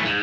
How's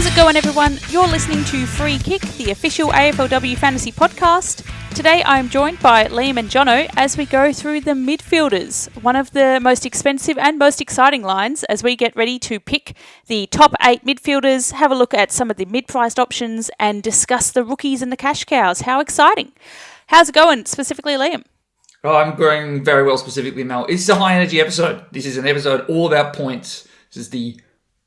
it going, everyone? You're listening to Free Kick, the official AFLW fantasy podcast. Today I'm joined by Liam and Jono as we go through the Midfielders, one of the most expensive and most exciting lines as we get ready to pick the top 8 midfielders, have a look at some of the mid-priced options and discuss the rookies and the cash cows. How exciting. How's it going, specifically Liam? Oh, I'm going very well, specifically Mel. This is a high-energy episode. This is an episode all about points. This is the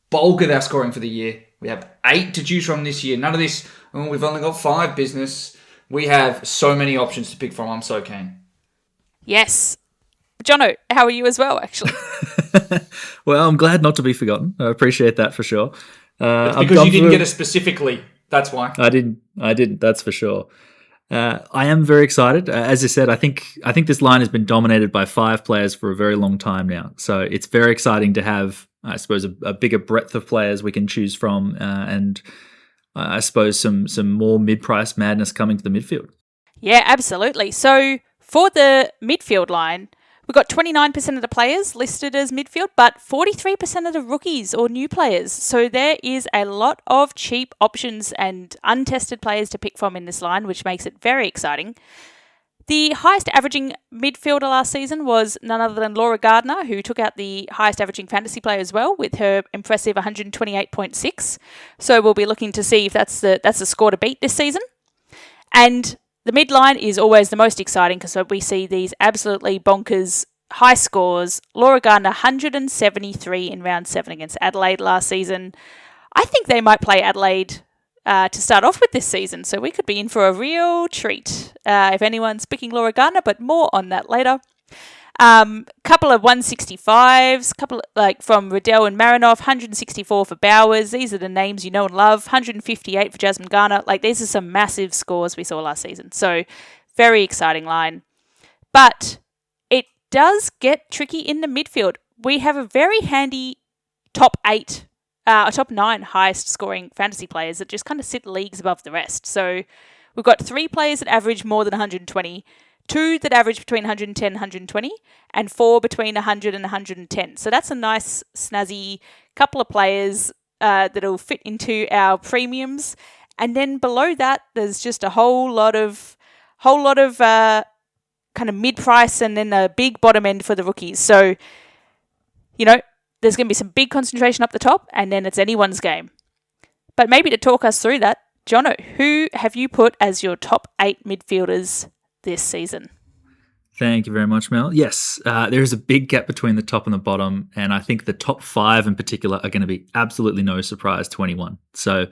bulk of our scoring for the year. We have 8 to choose from this year. None of this, we've only got 5 business. We have so many options to pick from. I'm so keen. Yes. Jono, how are you as well, actually? Well, I'm glad not to be forgotten. I appreciate that for sure. It's because you didn't get it specifically. That's why. I didn't. That's for sure. I am very excited. As I said, I think this line has been dominated by 5 players for a very long time now. So it's very exciting to have, I suppose, a bigger breadth of players we can choose from, and I suppose some more mid-price madness coming to the midfield. Yeah, absolutely. So for the midfield line, we've got 29% of the players listed as midfield, but 43% of the rookies or new players. So there is a lot of cheap options and untested players to pick from in this line, which makes it very exciting. The highest averaging midfielder last season was none other than Laura Gardner, who took out the highest averaging fantasy player as well with her impressive 128.6. So we'll be looking to see if that's the score to beat this season. And the midline is always the most exciting because we see these absolutely bonkers high scores. Laura Gardner, 173 in round 7 against Adelaide last season. I think they might play Adelaide to start off with this season, so we could be in for a real treat if anyone's picking Laura Gardner, but more on that later. Couple of 165s, from Riddell and Marinoff, 164 for Bowers. These are the names you know and love. 158 for Jasmine Garner. These are some massive scores we saw last season. So very exciting line. But it does get tricky in the midfield. We have a very handy top 9 highest scoring fantasy players that just kind of sit leagues above the rest. So we've got 3 players that average more than 120, 2 that average between 110 and 120, and 4 between 100 and 110. So that's a nice, snazzy couple of players that'll fit into our premiums. And then below that, there's just a whole lot of kind of mid-price and then a big bottom end for the rookies. So, there's going to be some big concentration up the top, and then it's anyone's game. But maybe to talk us through that, Jono, who have you put as your top 8 midfielders this season? Thank you very much, Mel. Yes, there is a big gap between the top and the bottom, and I think the top 5 in particular are going to be absolutely no surprise to anyone. So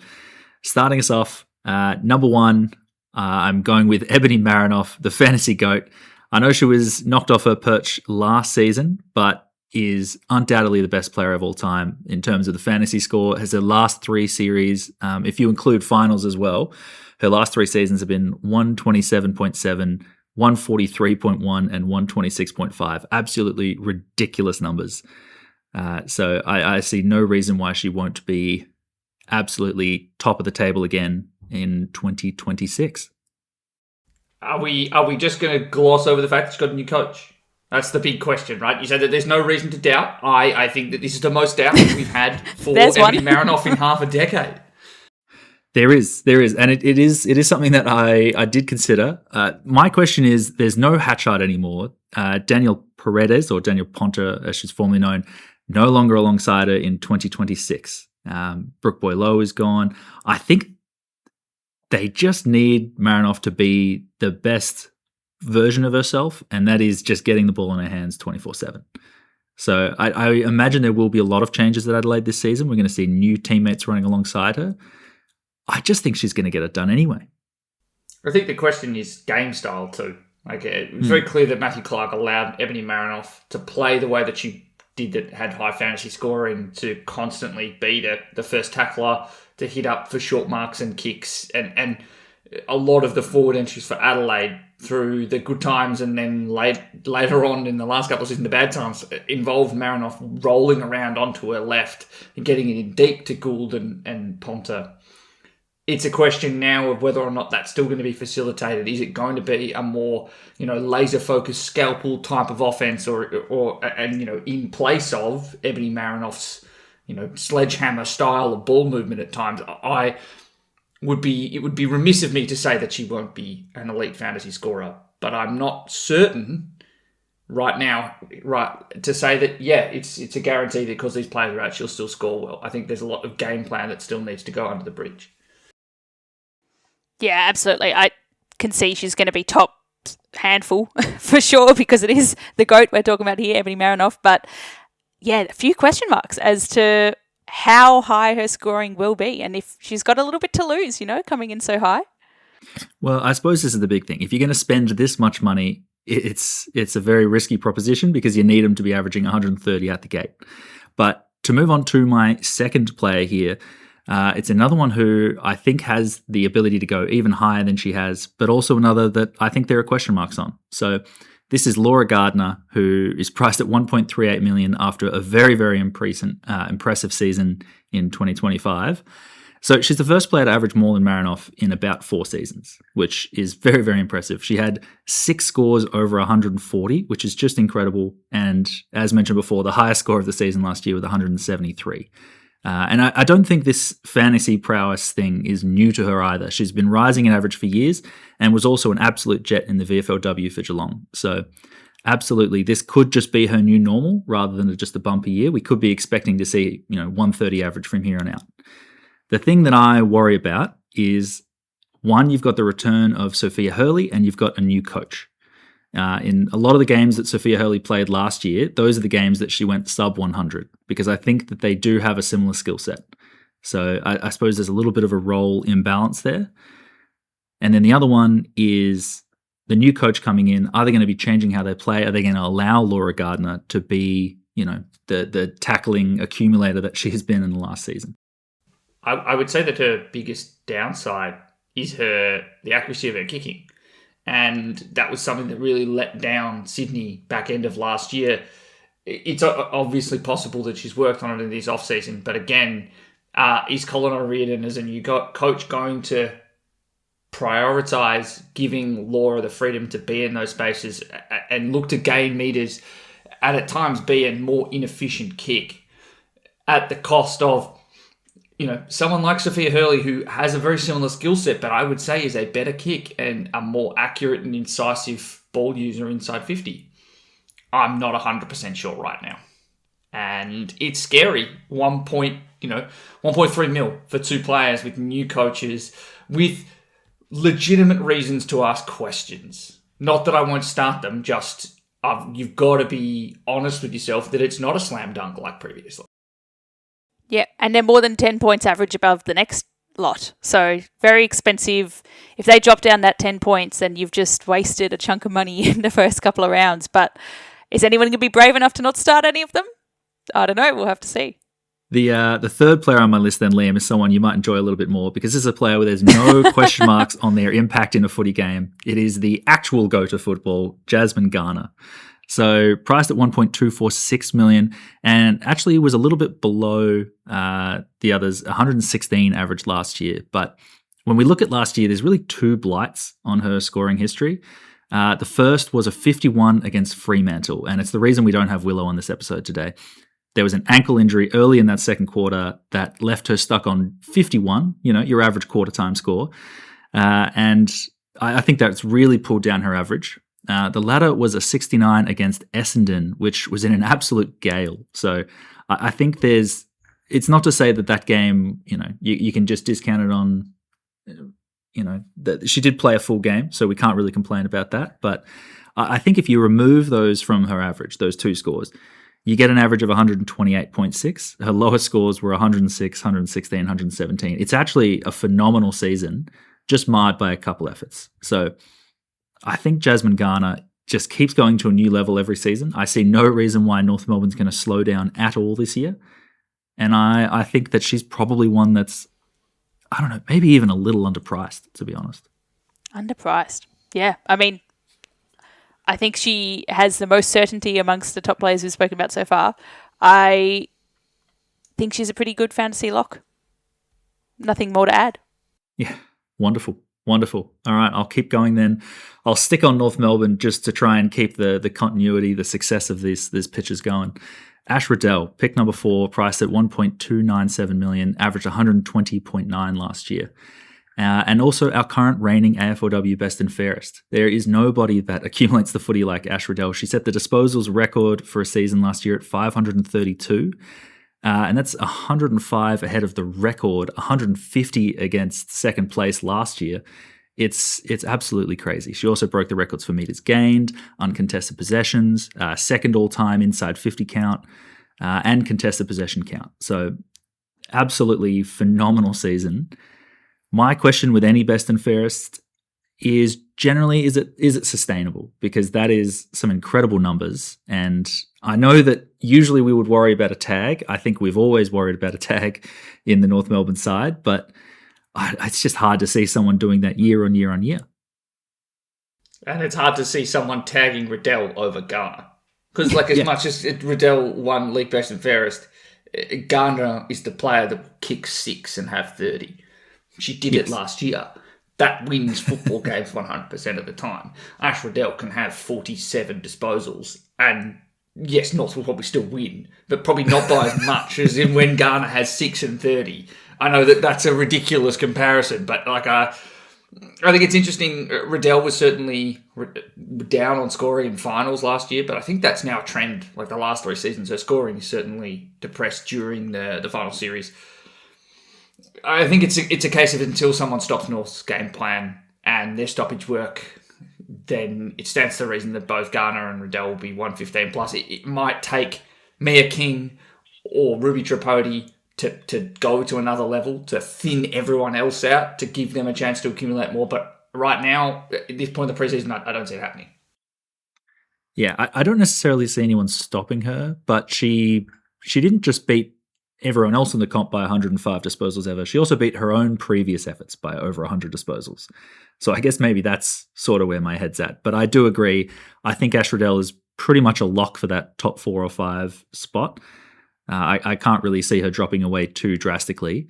starting us off, number 1, I'm going with Ebony Marinoff, the fantasy GOAT. I know she was knocked off her perch last season, but is undoubtedly the best player of all time in terms of the fantasy score. Has her last 3 series, if you include finals as well, her last 3 seasons have been 127.7, 143.1, and 126.5. Absolutely ridiculous numbers. So I see no reason why she won't be absolutely top of the table again in 2026. Are we just going to gloss over the fact that she's got a new coach? That's the big question, right? You said that there's no reason to doubt. I think that this is the most doubt we've had for Ebony Marinoff in half a decade. There is, and it is something that I did consider. My question is, there's no Hatchard anymore. Daniel Paredes, or Daniel Ponta, as she's formerly known, no longer alongside her in 2026. Brooke Boileau is gone. I think they just need Marinoff to be the best version of herself, and that is just getting the ball in her hands 24/7. So I imagine there will be a lot of changes at Adelaide this season. We're going to see new teammates running alongside her. I just think she's going to get it done anyway. I think the question is game style too. It was very clear that Matthew Clark allowed Ebony Marinoff to play the way that she did, that had high fantasy scoring, to constantly be the first tackler, to hit up for short marks and kicks, and a lot of the forward entries for Adelaide through the good times and then later on in the last couple of seasons, the bad times, involved Marinoff rolling around onto her left and getting it in deep to Gould and Ponta. it's a question now of whether or not that's still going to be facilitated. Is it going to be a more, laser-focused scalpel type of offense or in place of Ebony Marinoff's, sledgehammer style of ball movement at times? It would be remiss of me to say that she won't be an elite fantasy scorer, but I'm not certain right now, to say that, it's a guarantee that because these players are out, she'll still score well. I think there's a lot of game plan that still needs to go under the bridge. Yeah, absolutely. I can see she's going to be top handful for sure, because it is the GOAT we're talking about here, Ebony Marinoff. But yeah, a few question marks as to how high her scoring will be, and if she's got a little bit to lose, coming in so high. Well, I suppose this is the big thing. If you're going to spend this much money, it's a very risky proposition because you need them to be averaging 130 at the gate. But to move on to my second player here, it's another one who I think has the ability to go even higher than she has, but also another that I think there are question marks on. So this is Laura Gardner, who is priced at $1.38 million after a very, very impressive season in 2025. So she's the first player to average more than Marinoff in about 4 seasons, which is very, very impressive. She had 6 scores over 140, which is just incredible. And as mentioned before, the highest score of the season last year with 173. And I don't think this fantasy prowess thing is new to her either. She's been rising in average for years and was also an absolute jet in the VFLW for Geelong. So absolutely, this could just be her new normal rather than just a bumpy year. We could be expecting to see 130 average from here on out. The thing that I worry about is, one, you've got the return of Sophia Hurley and you've got a new coach. In a lot of the games that Sophia Hurley played last year, those are the games that she went sub 100 because I think that they do have a similar skill set. So I suppose there's a little bit of a role imbalance there. And then the other one is the new coach coming in. Are they going to be changing how they play? Are they going to allow Laura Gardner to be, the tackling accumulator that she has been in the last season? I would say that her biggest downside is the accuracy of her kicking. And that was something that really let down Sydney back end of last year. It's obviously possible that she's worked on it in this off-season. But again, is Colin O'Riordan as a new coach going to prioritise giving Laura the freedom to be in those spaces and look to gain metres and at times be a more inefficient kick at the cost of someone like Sophia Hurley, who has a very similar skill set, but I would say is a better kick and a more accurate and incisive ball user inside 50? I'm not 100% sure right now. And it's scary. 1.3 mil for 2 players with new coaches with legitimate reasons to ask questions. Not that I won't start them, just you've got to be honest with yourself that it's not a slam dunk like previously. Yeah, and they're more than 10 points average above the next lot. So very expensive. If they drop down that 10 points, then you've just wasted a chunk of money in the first couple of rounds. But is anyone going to be brave enough to not start any of them? I don't know. We'll have to see. The third player on my list then, Liam, is someone you might enjoy a little bit more because this is a player where there's no question marks on their impact in a footy game. It is the actual go to football, Jasmine Garner. So priced at $1.246 million, and actually was a little bit below the others, 116 average last year. But when we look at last year, there's really 2 blights on her scoring history. The first was a 51 against Fremantle, and it's the reason we don't have Willow on this episode today. There was an ankle injury early in that second quarter that left her stuck on 51, your average quarter time score. And I think that's really pulled down her average. The latter was a 69 against Essendon, which was in an absolute gale. So I think it's not to say that game, you can just discount it on, that she did play a full game, so we can't really complain about that. But I think if you remove those from her average, those 2 scores, you get an average of 128.6. Her lowest scores were 106, 116, 117. It's actually a phenomenal season, just marred by a couple efforts. So I think Jasmine Garner just keeps going to a new level every season. I see no reason why North Melbourne's going to slow down at all this year. And I think that she's probably one that's, I don't know, maybe even a little underpriced, to be honest. Underpriced. Yeah. I mean, I think she has the most certainty amongst the top players we've spoken about so far. I think she's a pretty good fantasy lock. Nothing more to add. Yeah, wonderful. Wonderful. All right, I'll keep going then. I'll stick on North Melbourne just to try and keep the continuity, the success of these pitches going. Ash Riddell, pick number 4, priced at 1.297 million, averaged 120.9 last year. And also our current reigning AFLW best and fairest. There is nobody that accumulates the footy like Ash Riddell. She set the disposals record for a season last year at 532. And that's 105 ahead of the record, 150 against second place last year. It's absolutely crazy. She also broke the records for meters gained, uncontested possessions, second all-time inside 50 count, and contested possession count. So absolutely phenomenal season. My question with any best and fairest is generally, is it sustainable? Because that is some incredible numbers. And I know that usually we would worry about a tag. I think we've always worried about a tag in the North Melbourne side, but it's just hard to see someone doing that year on year on year. And it's hard to see someone tagging Riddell over Garner. Because as much as Riddell won League Best and Fairest, Garner is the player that will kick 6 and have 30. She did it last year. That wins football games 100% of the time. Ash Riddell can have 47 disposals, and yes, North will probably still win, but probably not by as much as in when Garner has 6 and 30. I know that that's a ridiculous comparison, but I think it's interesting. Riddell was certainly down on scoring in finals last year, but I think that's now a trend. Like the last 3 seasons, her scoring is certainly depressed during the final series. I think it's a case of until someone stops North's game plan and their stoppage work, then it stands to reason that both Garner and Riddell will be 115 plus. It might take Mia King or Ruby Tripodi to go to another level, to thin everyone else out, to give them a chance to accumulate more. But right now, at this point in the preseason, I don't see it happening. Yeah, I don't necessarily see anyone stopping her, but she didn't just beat everyone else in the comp by 105 disposals ever. She also beat her own previous efforts by over 100 disposals. So I guess maybe that's sort of where my head's at. But I do agree. I think Ash Riddell is pretty much a lock for that top 4 or 5 spot. I can't really see her dropping away too drastically.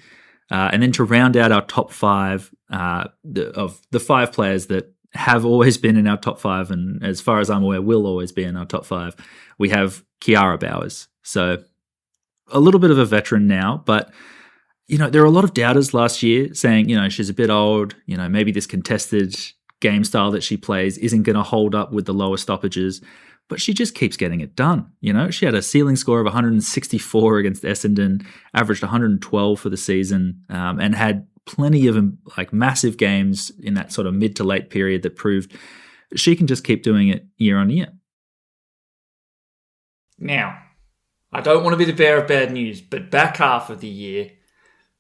And then to round out our top 5 of the 5 players that have always been in our top 5, and as far as I'm aware, will always be in our top 5, we have Kiara Bowers. So a little bit of a veteran now, but there are a lot of doubters last year saying, she's a bit old, maybe this contested game style that she plays isn't going to hold up with the lower stoppages, but she just keeps getting it done. She had a ceiling score of 164 against Essendon, averaged 112 for the season, and had plenty of massive games in that sort of mid to late period that proved she can just keep doing it year on year. Now, I don't want to be the bearer of bad news, but back half of the year,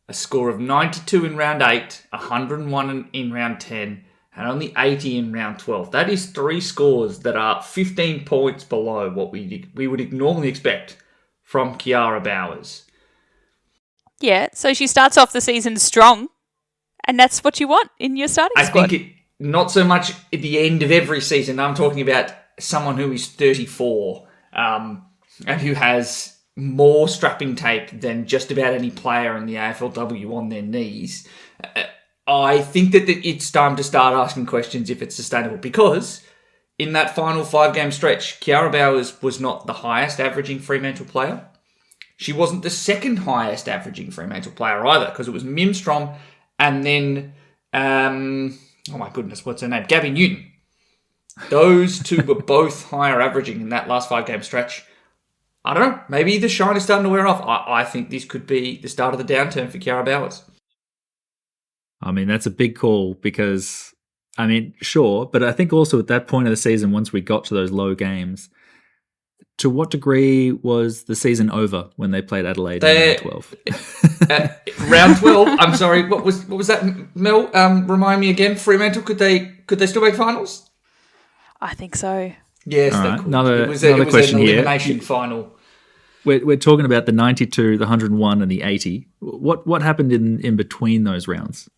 a score of 92 in round 8, 101 in round 10, and only 80 in round 12. That is 3 scores that are 15 points below what we would normally expect from Kiara Bowers. Yeah, so she starts off the season strong, and that's what you want in your starting squad. I think not so much at the end of every season. I'm talking about someone who is 34 and who has more strapping tape than just about any player in the AFLW on their knees. I think that it's time to start asking questions if it's sustainable, because in that final 5-game stretch, Kiara Bowers was not the highest averaging Fremantle player. She wasn't the second highest averaging Fremantle player either, because it was Mimstrom and then, oh my goodness, what's her name? Gabby Newton. Those two were both higher averaging in that last 5-game stretch. I don't know, maybe the shine is starting to wear off. I think this could be the start of the downturn for Kiara Bowers. I mean, that's a big call because, sure, but I think also at that point of the season, once we got to those low games, to what degree was the season over when they played Adelaide in round 12? Round 12, I'm sorry, what was that, Mel? Remind me again, Fremantle, could they still make finals? I think so. Yes, all they right. could. Another it was question an here. Elimination final. We're talking about the 92, the 101, and the 80. What happened in between those rounds?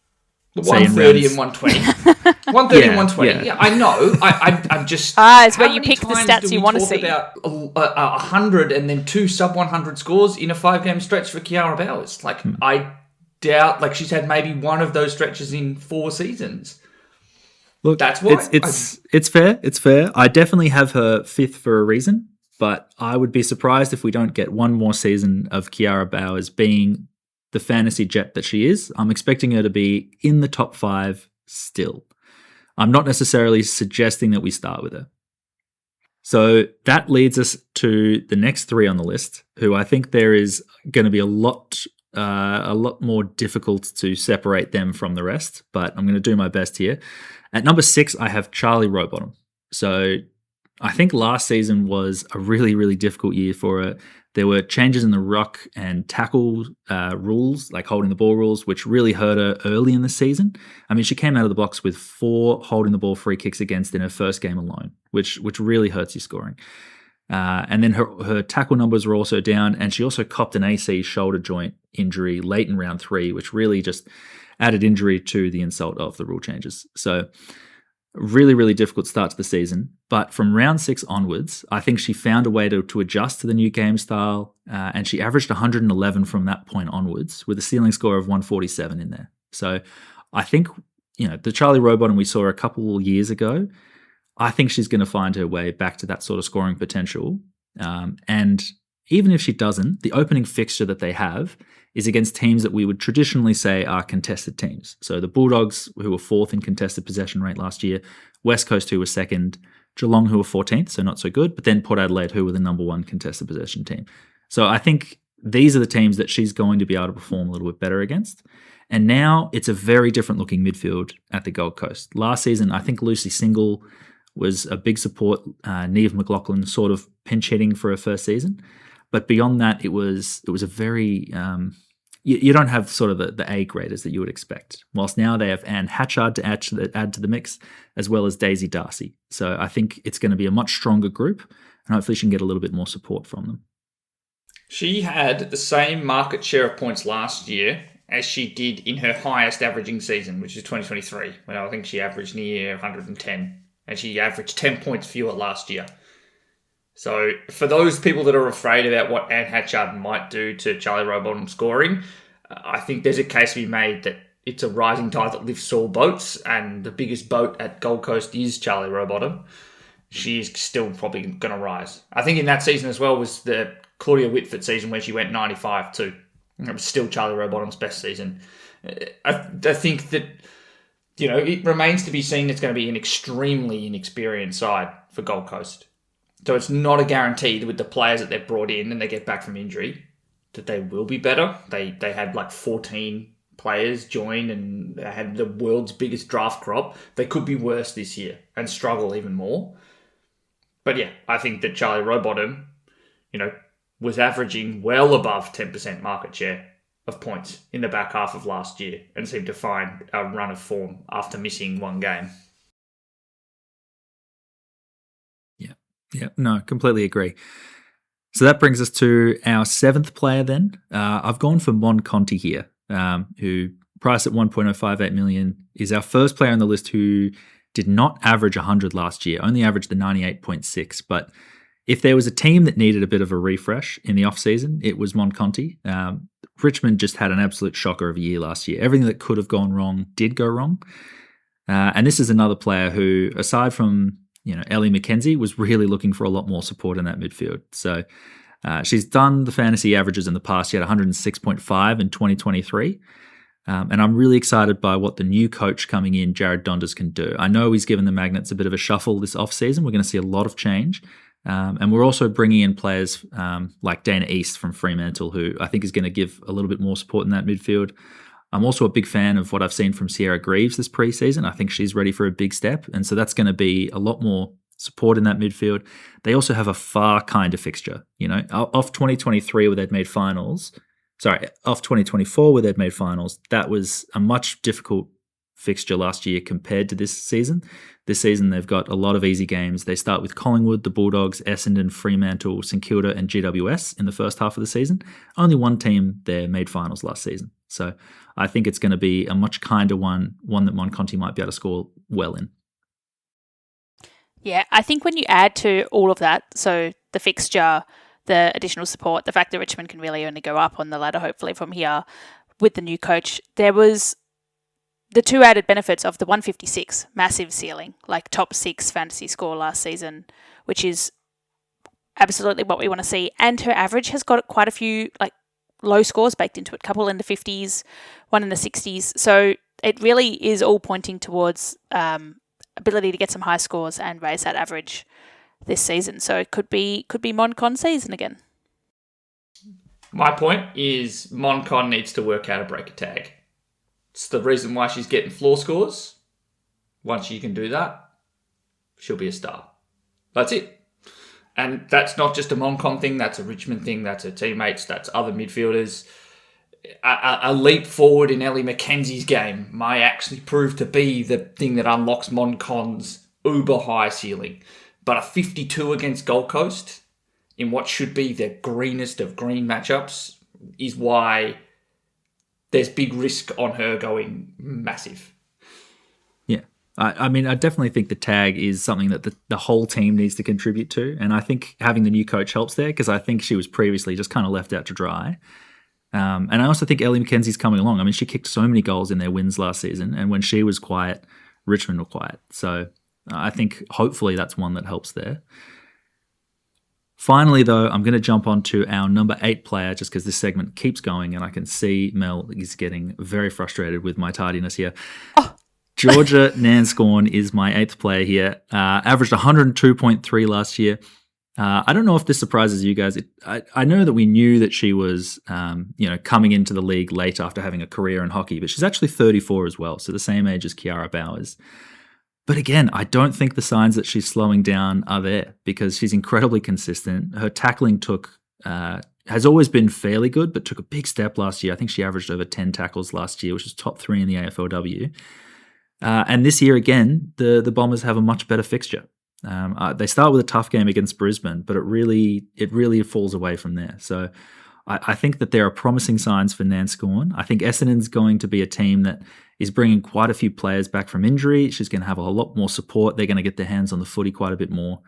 130 and 120. 130 and 120. Yeah, I know. I'm just... it's where you pick the stats you want to see. About 100 and then 2 sub-100 scores in a 5-game stretch for Kiara Bowers. doubt, like she's had maybe one of those stretches in 4 seasons. Look, that's why it's fair. It's fair. I definitely have her 5th for a reason, but I would be surprised if we don't get one more season of Kiara Bowers being the fantasy jet that she is. I'm expecting her to be in the top 5 still. I'm not necessarily suggesting that we start with her. So that leads us to the next 3 on the list, who I think there is going to be a lot more difficult to separate them from the rest, but I'm going to do my best here. At number 6, I have Charlie Rowbottom. So I think last season was a really, really difficult year for her. There were changes in the ruck and tackle rules, like holding the ball rules, which really hurt her early in the season. I mean, she came out of the blocks with 4 holding the ball free kicks against in her first game alone, which really hurts your scoring. And then her tackle numbers were also down, and she also copped an AC shoulder joint injury late in round 3, which really just added injury to the insult of the rule changes. So really, really difficult start to the season. But from round 6 onwards, I think she found a way to adjust to the new game style, and she averaged 111 from that point onwards with a ceiling score of 147 in there. So I think, the Charlie Rowbottom we saw a couple of years ago, I think she's going to find her way back to that sort of scoring potential. And even if she doesn't, the opening fixture that they have is against teams that we would traditionally say are contested teams. So the Bulldogs, who were 4th in contested possession rate last year, West Coast, who were 2nd, Geelong, who were 14th, so not so good, but then Port Adelaide, who were the number 1 contested possession team. So I think these are the teams that she's going to be able to perform a little bit better against. And now it's a very different looking midfield at the Gold Coast. Last season, I think Lucy Single was a big support. Niamh McLaughlin sort of pinch hitting for her first season. But beyond that, it was a very you don't have sort of the A graders that you would expect. Whilst now they have Anne Hatchard to add to the mix, as well as Daisy Darcy. So I think it's going to be a much stronger group, and hopefully she can get a little bit more support from them. She had the same market share of points last year as she did in her highest averaging season, which is 2023, when I think she averaged near 110, and she averaged 10 points fewer last year. So for those people that are afraid about what Anne Hatchard might do to Charlie Rowbottom's scoring, I think there's a case to be made that it's a rising tide that lifts all boats, and the biggest boat at Gold Coast is Charlie Rowbottom. She's still probably going to rise. I think in that season as well was the Claudia Whitford season when she went 95 too. It was still Charlie Rowbottom's best season. I think that, it remains to be seen it's going to be an extremely inexperienced side for Gold Coast. So it's not a guarantee that with the players that they've brought in and they get back from injury that they will be better. They had like 14 players join and they had the world's biggest draft crop. They could be worse this year and struggle even more. But yeah, I think that Charlie Rowbottom, was averaging well above 10% market share of points in the back half of last year and seemed to find a run of form after missing 1 game. Yeah, no, completely agree. So that brings us to our 7th player then. I've gone for Mon Conti here, who priced at 1.058 million, is our first player on the list who did not average 100 last year, only averaged the 98.6. But if there was a team that needed a bit of a refresh in the off-season, it was Mon Conti. Richmond just had an absolute shocker of a year last year. Everything that could have gone wrong did go wrong. And this is another player who, aside from Ellie McKenzie, was really looking for a lot more support in that midfield. So she's done the fantasy averages in the past. She had 106.5 in 2023. And I'm really excited by what the new coach coming in, Jared Donders, can do. I know he's given the Magnets a bit of a shuffle this off-season. We're going to see a lot of change. And we're also bringing in players like Dana East from Fremantle, who I think is going to give a little bit more support in that midfield. I'm also a big fan of what I've seen from Sierra Greaves this preseason. I think she's ready for a big step. And so that's going to be a lot more support in that midfield. They also have a far kinder fixture, off 2023 where they'd made finals. Off 2024 where they'd made finals. That was a much difficult fixture last year compared to this season. This season, they've got a lot of easy games. They start with Collingwood, the Bulldogs, Essendon, Fremantle, St Kilda, and GWS in the first half of the season. Only one team there made finals last season. So I think it's going to be a much kinder one that Mon Conti might be able to score well in. Yeah, I think when you add to all of that, so the fixture, the additional support, the fact that Richmond can really only go up on the ladder hopefully from here, with the new coach, there was the two added benefits of the 156, massive ceiling, like top 6 fantasy score last season, which is absolutely what we want to see. And her average has got quite a few like low scores baked into it, couple in the 50s, one in the 60s. So it really is all pointing towards ability to get some high scores and raise that average this season. So it could be Mon-Con season again. My point is Mon-Con needs to work out a break a tag. It's the reason why she's getting floor scores. Once she can do that, she'll be a star. That's it. And that's not just a Mon-Con thing, that's a Richmond thing, that's her teammates, that's other midfielders. A leap forward in Ellie McKenzie's game might actually prove to be the thing that unlocks Mon-Con's uber high ceiling. But a 52 against Gold Coast in what should be the greenest of green matchups is why there's big risk on her going massive. Yeah. I mean, I definitely think the tag is something that the whole team needs to contribute to. And I think having the new coach helps there because I think she was previously just kind of left out to dry. And I also think Ellie McKenzie's coming along. I mean, she kicked so many goals in their wins last season. And when she was quiet, Richmond were quiet. So I think hopefully that's one that helps there. Finally, though, I'm going to jump on to our number 8 player just because this segment keeps going and I can see Mel is getting very frustrated with my tardiness here. Oh. Georgia Nanscorn is my 8th player here. Averaged 102.3 last year. I don't know if this surprises you guys. I know that we knew that she was coming into the league late after having a career in hockey, but she's actually 34 as well, so the same age as Kiara Bowers. But again, I don't think the signs that she's slowing down are there because she's incredibly consistent. Her tackling has always been fairly good, but took a big step last year. I think she averaged over 10 tackles last year, which is top 3 in the AFLW. And this year, again, the Bombers have a much better fixture. They start with a tough game against Brisbane, but it really falls away from there. So I think that there are promising signs for Nanscorn. I think Essendon's going to be a team that is bringing quite a few players back from injury. She's going to have a lot more support. They're going to get their hands on the footy quite a bit more.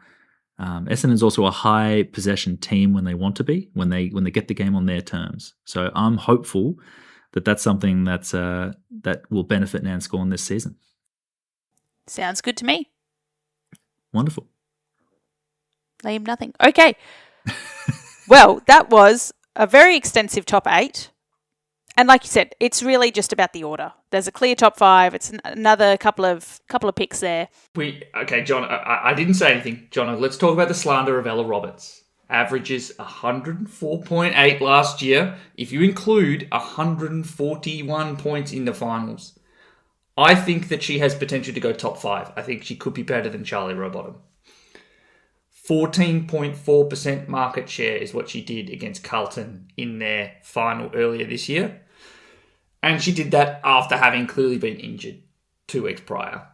Essendon's also a high possession team when they want to be, when they get the game on their terms. So I'm hopeful that that's something that will benefit Nanscorn this season. Sounds good to me. Wonderful. Liam, nothing. Okay. Well, that was a very extensive top 8. And like you said, it's really just about the order. There's a clear top 5. It's another couple of picks there. Okay, John, I didn't say anything. Jono, let's talk about the slander of Ella Roberts. Averages 104.8 last year, if you include 141 points in the finals. I think that she has potential to go top 5. I think she could be better than Charlie Rowbottom. 14.4% market share is what she did against Carlton in their final earlier this year. And she did that after having clearly been injured 2 weeks prior.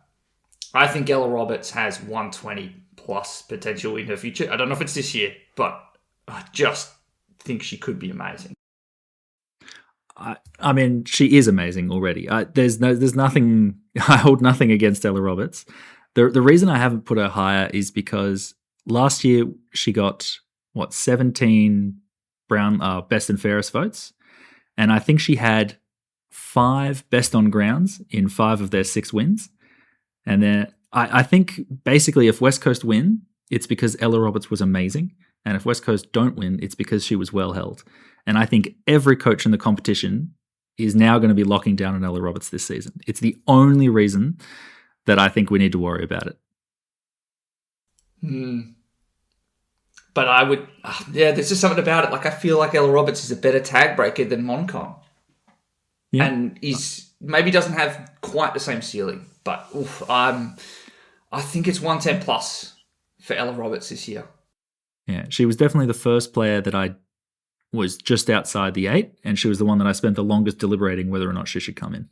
I think Ella Roberts has 120 plus potential in her future. I don't know if it's this year, but I just think she could be amazing. I mean, she is amazing already. There's nothing. I hold nothing against Ella Roberts. The reason I haven't put her higher is because last year she got 17 Brown best and fairest votes, and I think she had 5 best on grounds in 5 of their 6 wins. And then I think basically if West Coast win, it's because Ella Roberts was amazing, and if West Coast don't win, it's because she was well held. And I think every coach in the competition is now going to be locking down on Ella Roberts this season. It's the only reason that I think we need to worry about it. But I would, there's just something about it. Like, I feel like Ella Roberts is a better tag breaker than Mon-Con. Yeah. And maybe doesn't have quite the same ceiling. But I think it's 110 plus for Ella Roberts this year. Yeah, she was definitely the first player that I was just outside the 8, and she was the one that I spent the longest deliberating whether or not she should come in.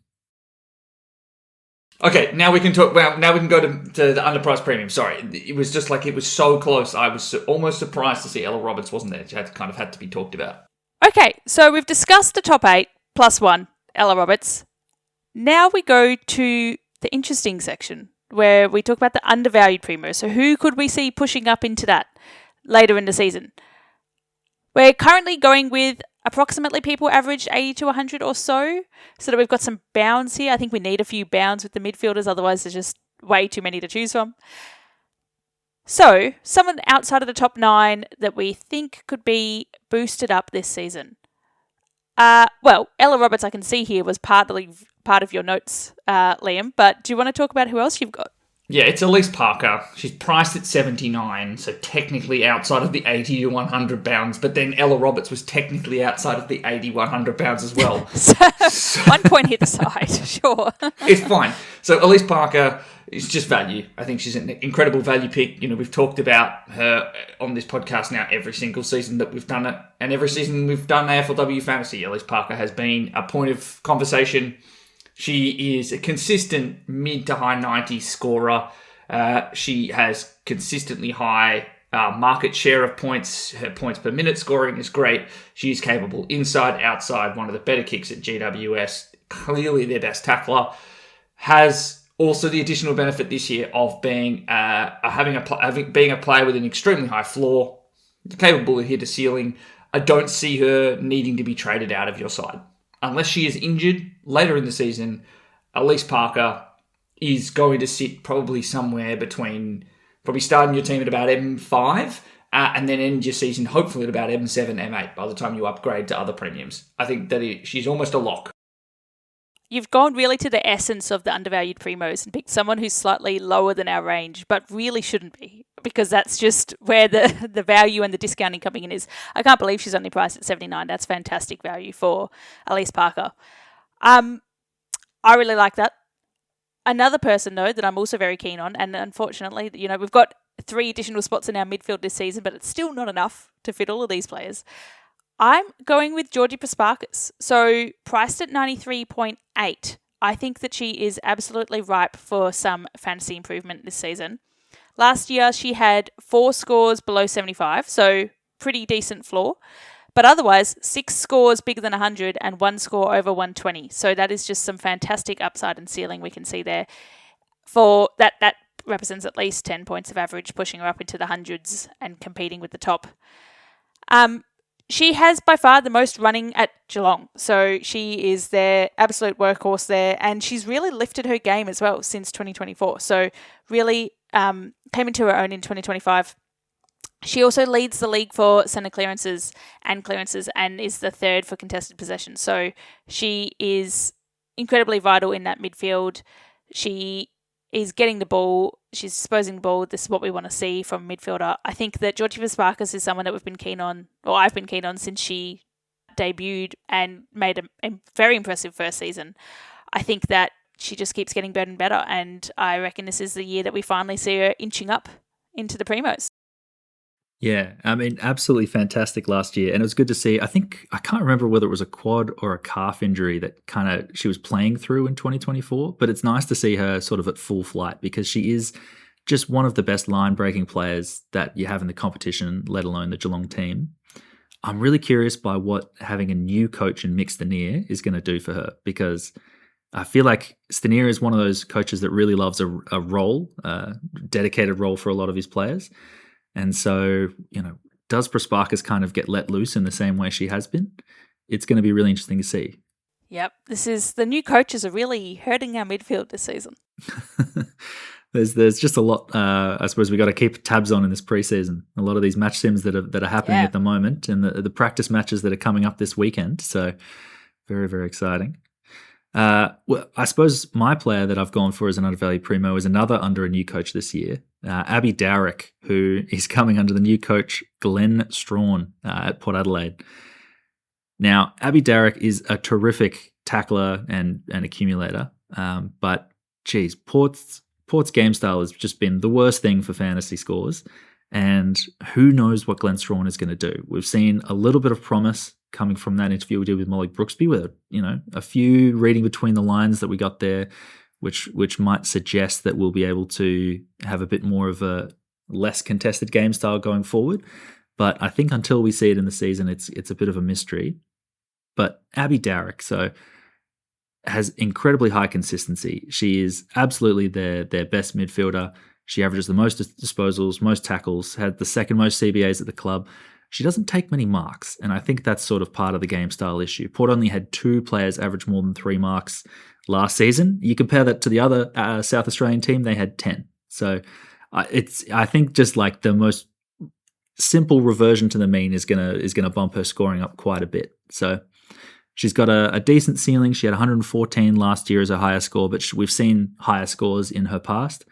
Okay, now we can talk. Well, now we can go to the underpriced premium. Sorry, it was just like it was so close. I was almost surprised to see Ella Roberts wasn't there. She had to be talked about. Okay, so we've discussed the top 8 plus 1, Ella Roberts. Now we go to the interesting section where we talk about the undervalued premos. So who could we see pushing up into that later in the season? We're currently going with approximately people averaged 80 to 100 or so that we've got some bounds here. I think we need a few bounds with the midfielders, otherwise there's just way too many to choose from. So, someone outside of the top 9 that we think could be boosted up this season. Well, Ella Roberts, I can see here, was part of your notes, Liam, but do you want to talk about who else you've got? Yeah, it's Elise Parker. She's priced at 79, so technically outside of the 80 to 100 bounds, but then Ella Roberts was technically outside of the 80, 100 bounds as well. So 1 point either side, sure. It's fine. So Elise Parker is just value. I think she's an incredible value pick. You know, we've talked about her on this podcast now every single season that we've done it, and every season we've done AFLW Fantasy. Elise Parker has been a point of conversation. She is a consistent mid to high 90s scorer. She has consistently high market share of points. Her points per minute scoring is great. She is capable inside, outside, one of the better kicks at GWS. Clearly their best tackler. Has also the additional benefit this year of being being a player with an extremely high floor, capable of hit a ceiling. I don't see her needing to be traded out of your side. Unless she is injured later in the season, Elise Parker is going to sit probably somewhere between, probably starting your team at about M5 and then end your season hopefully at about M7, M8 by the time you upgrade to other premiums. I think that she's almost a lock. You've gone really to the essence of the undervalued primos and picked someone who's slightly lower than our range, but really shouldn't be, because that's just where the value and the discounting coming in is. I can't believe she's only priced at 79. That's fantastic value for Elise Parker. I really like that. Another person, though, that I'm also very keen on, and unfortunately, you know, we've got 3 additional spots in our midfield this season, but it's still not enough to fit all of these players. I'm going with Georgie Prespakis. So priced at 93.8. I think that she is absolutely ripe for some fantasy improvement this season. Last year, she had 4 scores below 75, so pretty decent floor. But otherwise, 6 scores bigger than 100 and 1 score over 120. So that is just some fantastic upside and ceiling we can see there. For that represents at least 10 points of average, pushing her up into the hundreds and competing with the top. She has by far the most running at Geelong. So she is their absolute workhorse there. And she's really lifted her game as well since 2024. So really came into her own in 2025. She also leads the league for centre clearances and is the 3rd for contested possession. So she is incredibly vital in that midfield. She is getting the ball. She's disposing the ball. This is what we want to see from a midfielder. I think that Georgie Prespakis is someone that we've been keen on, or I've been keen on since she debuted and made a very impressive first season. I think that she just keeps getting better and better, and I reckon this is the year that we finally see her inching up into the primos. Yeah, I mean, absolutely fantastic last year. And it was good to see. I can't remember whether it was a quad or a calf injury that she was playing through in 2024, but it's nice to see her sort of at full flight, because she is just one of the best line-breaking players that you have in the competition, let alone the Geelong team. I'm really curious by what having a new coach in Mick Stanier is going to do for her, because I feel like Stanier is one of those coaches that really loves a role, a dedicated role for a lot of his players. And so, you know, does Prespakis kind of get let loose in the same way she has been? It's going to be really interesting to see. Yep, the new coaches are really hurting our midfield this season. There's just a lot. I suppose we got to keep tabs on in this preseason. A lot of these match sims that are happening at the moment, and the practice matches that are coming up this weekend. So very, very exciting. Well, I suppose my player that I've gone for as an undervalued primo is another under a new coach this year, Abby Dowrick, who is coming under the new coach Glenn Strawn at Port Adelaide. Now, Abby Dowrick is a terrific tackler and accumulator, but geez, Port's game style has just been the worst thing for fantasy scores, and who knows what Glenn Strawn is going to do. We've seen a little bit of promise coming from that interview we did with Molly Brooksby, with a few reading between the lines that we got there, which might suggest that we'll be able to have a bit more of a less contested game style going forward. But I think until we see it in the season, it's a bit of a mystery. But Abby Dowrick, so has incredibly high consistency. She is absolutely their best midfielder. She averages the most disposals, most tackles, had the second most CBAs at the club. she doesn't take many marks, and I think that's sort of part of the game style issue. Port only had 2 players average more than 3 marks last season. You compare that to the other South Australian team, they had 10. So I think just like the most simple reversion to the mean is gonna bump her scoring up quite a bit. So she's got a decent ceiling. She had 114 last year as her highest score, but we've seen higher scores in her past.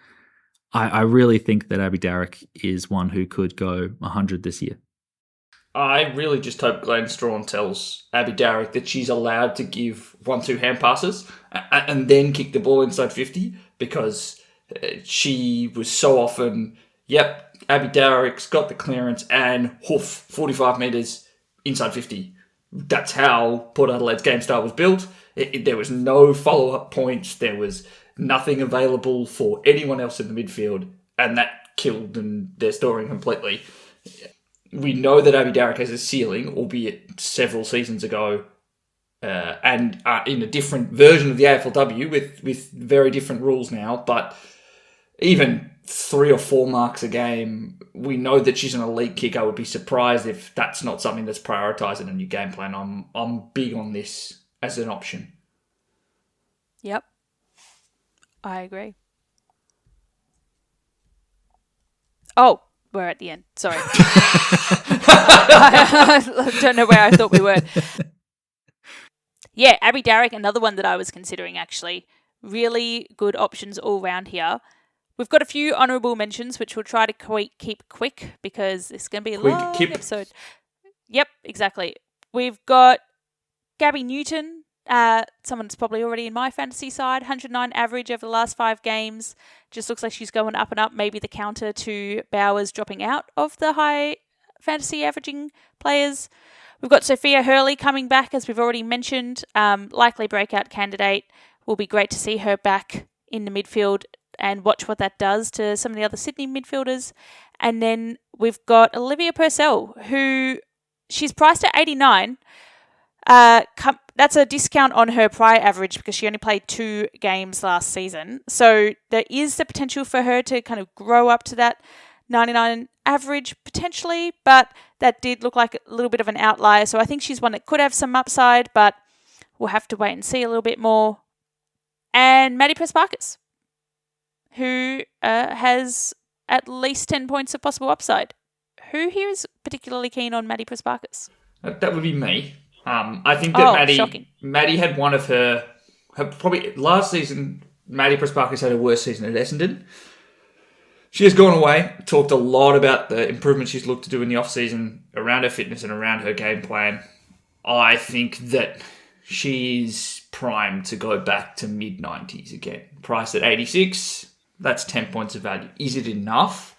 I really think that Abby Darrick is one who could go 100 this year. I really just hope Glenn Strawn tells Abby Darrick that she's allowed to give 1-2 hand passes and then kick the ball inside 50, because she was so often, Abby Darrick's got the clearance and 45 metres inside 50. That's how Port Adelaide's game style was built. There was no follow-up points. There was nothing available for anyone else in the midfield, and that killed their scoring completely. We know that Abby Darrick has a ceiling, albeit several seasons ago, and in a different version of the AFLW with very different rules now. But even 3 or 4 marks a game, we know that she's an elite kicker. I would be surprised if that's not something that's prioritised in a new game plan. I'm big on this as an option. Yep. I agree. Oh, we're at the end. Sorry. I don't know where I thought we were. Yeah, Abby Darrick, another one that I was considering, actually. Really good options all round here. We've got a few honourable mentions, which we'll try to keep quick, because it's going to be a long episode. Yep, exactly. We've got Gabby Newton, someone that's probably already in my fantasy side, 109 average over the last 5 games. Just looks like she's going up and up. Maybe the counter to Bowers dropping out of the high fantasy averaging players. We've got Sophia Hurley coming back, as we've already mentioned. Likely breakout candidate. Will be great to see her back in the midfield and watch what that does to some of the other Sydney midfielders. And then we've got Olivia Purcell, who she's priced at 89. That's a discount on her prior average because she only played 2 games last season. So there is the potential for her to kind of grow up to that 99 average potentially, but that did look like a little bit of an outlier. So I think she's one that could have some upside, but we'll have to wait and see a little bit more. And Maddie Press-Parkers, who has at least 10 points of possible upside. Who here is particularly keen on Maddie Press-Parkers? That would be me. I think that Maddie had one of her probably last season. Maddie Press-Parkers had her worst season at Essendon. She has gone away, talked a lot about the improvements she's looked to do in the off-season around her fitness and around her game plan. I think that she's primed to go back to mid-90s again. Priced at 86, that's 10 points of value. Is it enough,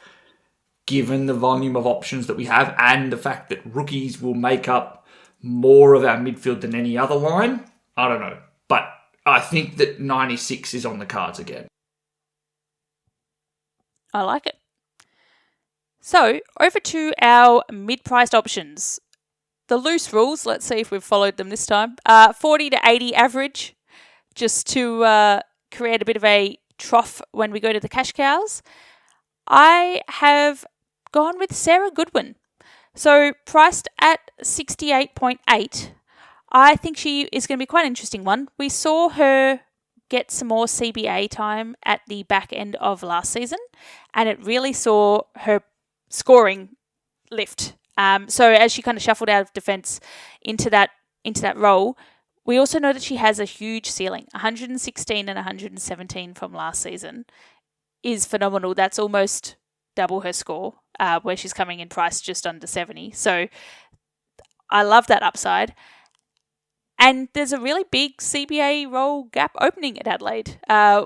given the volume of options that we have and the fact that rookies will make up more of our midfield than any other line? I don't know. But I think that 96 is on the cards again. I like it. So, over to our mid-priced options. The loose rules, let's see if we've followed them this time. 40 to 80 average, just to create a bit of a trough when we go to the cash cows. I have gone with Sarah Goodwin. So, priced at 68.8, I think she is going to be quite an interesting one. We saw her get some more CBA time at the back end of last season, and it really saw her scoring lift. So as she kind of shuffled out of defence into that role, we also know that she has a huge ceiling. 116 and 117 from last season is phenomenal. That's almost double her score, where she's coming in priced just under 70. So I love that upside. And there's a really big CBA role gap opening at Adelaide,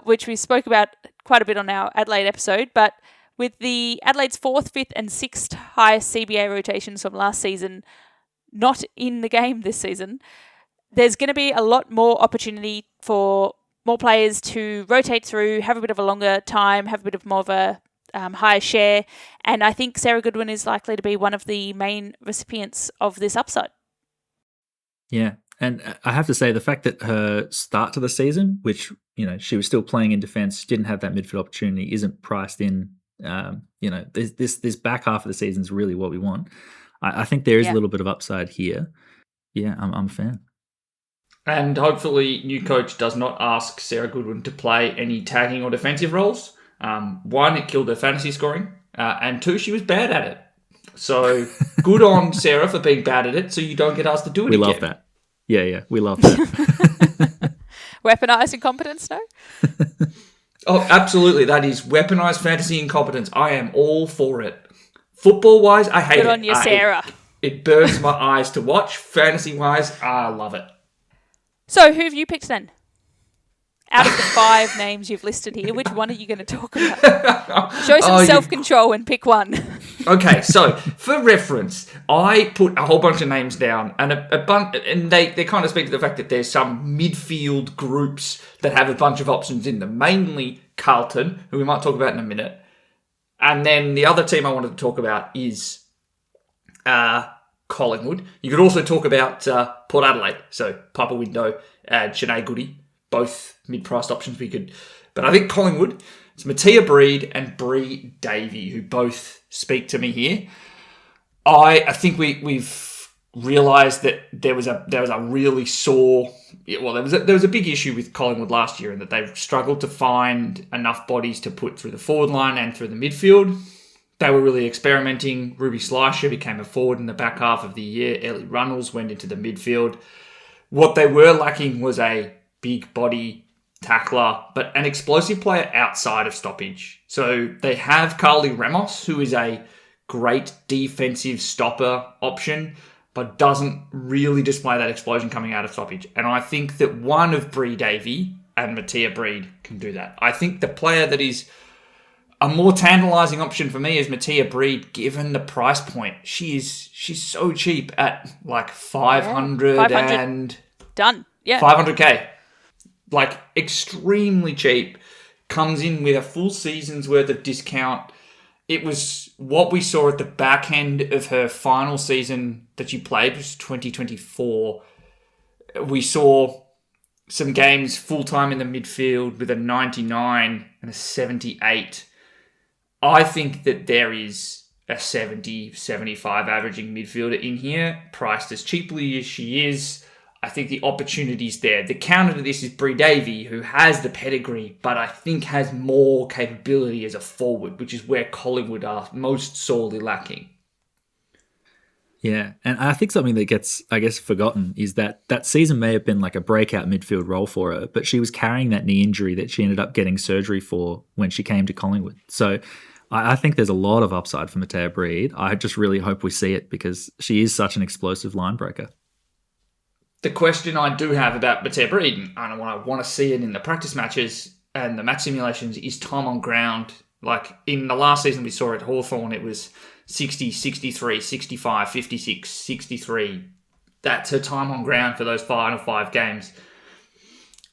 which we spoke about quite a bit on our Adelaide episode. But with the Adelaide's 4th, 5th and 6th highest CBA rotations from last season not in the game this season, there's going to be a lot more opportunity for more players to rotate through, have a bit of a longer time, have a bit of more of a higher share. And I think Sarah Goodwin is likely to be one of the main recipients of this upside. Yeah. And I have to say, the fact that her start to the season, which, she was still playing in defence, didn't have that midfield opportunity, isn't priced in, this back half of the season is really what we want. I think there is Yeah. a little bit of upside here. Yeah, I'm a fan. And hopefully, new coach does not ask Sarah Goodwin to play any tagging or defensive roles. One, it killed her fantasy scoring. And two, she was bad at it. So good on Sarah for being bad at it so you don't get asked to do it We again. love that. Yeah, we love that. Weaponized incompetence, no? Oh, absolutely. That is weaponized fantasy incompetence. I am all for it. Football-wise, I hate it. Good on you, Sarah. It burns my eyes to watch. Fantasy-wise, I love it. So, who have you picked then? Out of the 5 names you've listed here, which one are you going to talk about? Show some self-control and pick one. Okay, so for reference, I put a whole bunch of names down, and and they kind of speak to the fact that there's some midfield groups that have a bunch of options in them, mainly Carlton, who we might talk about in a minute, and then the other team I wanted to talk about is Collingwood. You could also talk about Port Adelaide, so Piper Window and Shanae Goody, both mid-priced options we could. But I think Collingwood, it's Mattia Breed and Bree Davey, who both speak to me here. I think we've realised that there was a really sore. Well, there was a big issue with Collingwood last year in that they struggled to find enough bodies to put through the forward line and through the midfield. They were really experimenting. Ruby Slisher became a forward in the back half of the year. Ellie Runnels went into the midfield. What they were lacking was a big body tackler, but an explosive player outside of stoppage. So they have Carly Ramos, who is a great defensive stopper option, but doesn't really display that explosion coming out of stoppage. And I think that one of Bree Davey and Mattia Breed can do that. I think the player that is a more tantalising option for me is Mattia Breed, given the price point. She's so cheap at like 500 and... Done. Yeah. 500k. Like, extremely cheap. Comes in with a full season's worth of discount. It was what we saw at the back end of her final season that she played, which was 2024. We saw some games full-time in the midfield with a 99 and a 78. I think that there is a 70, 75 averaging midfielder in here, priced as cheaply as she is. I think the opportunity's there. The counter to this is Bree Davey, who has the pedigree, but I think has more capability as a forward, which is where Collingwood are most sorely lacking. Yeah, and I think something that gets, I guess, forgotten is that season may have been like a breakout midfield role for her, but she was carrying that knee injury that she ended up getting surgery for when she came to Collingwood. So I think there's a lot of upside for Mattia Breed. I just really hope we see it because she is such an explosive line breaker. The question I do have about Mattia Breed, and I want to see it in the practice matches and the match simulations, is time on ground. Like in the last season we saw at Hawthorn, it was 60, 63, 65, 56, 63. That's her time on ground for those final 5 games.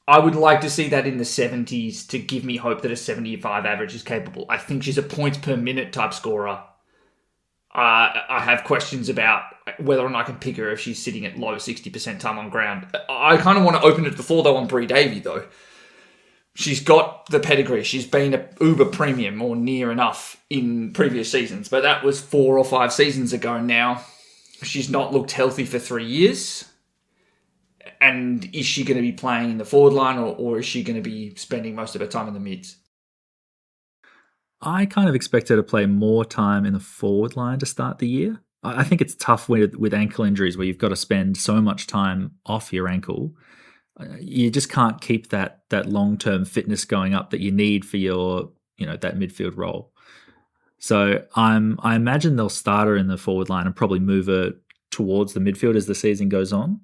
I would like to see that in the 70s to give me hope that a 75 average is capable. I think she's a points per minute type scorer. I have questions about whether or not I can pick her if she's sitting at low 60% time on ground. I kind of want to open it before though on Bree Davey though. She's got the pedigree. She's been a uber premium or near enough in previous seasons, but that was 4 or 5 seasons ago now. She's not looked healthy for 3 years. And is she going to be playing in the forward line or is she going to be spending most of her time in the mids? I kind of expect her to play more time in the forward line to start the year. I think it's tough with ankle injuries where you've got to spend so much time off your ankle. You just can't keep that long-term fitness going up that you need for your, that midfield role. So I imagine they'll start her in the forward line and probably move her towards the midfield as the season goes on.